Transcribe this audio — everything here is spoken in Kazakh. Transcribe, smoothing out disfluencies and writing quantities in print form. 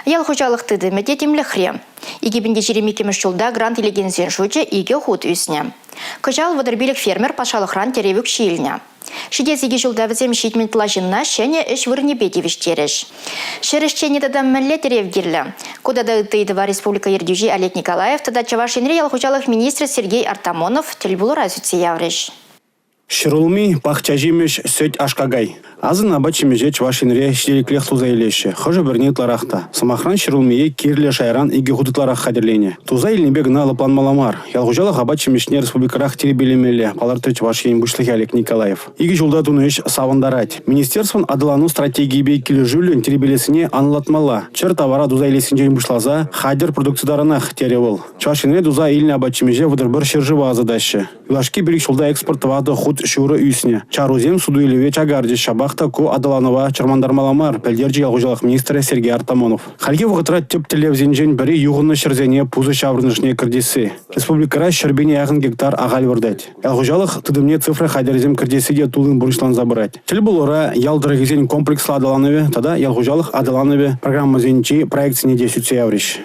Ял хожалықты дымете темліхре. Егебінде жеремекеміш жолда грант елегенсен шөчі еге худ үсіне. Кыжал вадырбелік фермер пашалықран теревік шиіліне. Шидезеге жылда візем шетмен тылажынна шәне үш вырне бетевіш тереш. Шерішчені тадам мәлі теревгерлі. Кодада ұттыйдыва Республика Ердюжи Олег Николаев, тада Чавашинре ялхучалық министр Сергей Артамонов телбулура зүтсе явреш. Шырулми пахчажимеш сөт ашкагай. Азын абачимеже Чавашинре шиделиклех туза елеші. Хожа бірнет ларахта. Самахран шырулмие кирле шайран иге худытларах хадерлене. Туза елінбек на лаплан маламар. Ялхучалық абачимешне республикарах теребелемеле. Паларты Чавашин Бушлых Олег Николаев. Иге жылда туныш савандарать. Министерствон адылану стратегии бейкілі жүлін теребелесіне анылатмала. Чыр товара туза елесінжен бушлаза хадер продукцидарынах теревыл. Чавашинре туза еліне абачимеже выдырбір шыржыва азадащы. Юлашки бірік жылда экспортывады худ шуры үйсіне. Чарузем суду елеве чагарди шабахта ку адаланова чармандармаламар пәлдерджи ялғужалық министрі Сергей Артамонов. Халге вғытра теп телевзенжен бірі юғыны шырзене пузы шаврынышне кірдесі. Республикара шырбене яғын гектар ағал вырдать. Ялғужалық тыдымне цифры хайдерзем кірдесі де тулын бұрышлан забырать. Тіл бұл ора ялдырығызен комплексла адаланове, тада ялғужалық адаланове программа зенчи проектсіне де сүтсе явриш.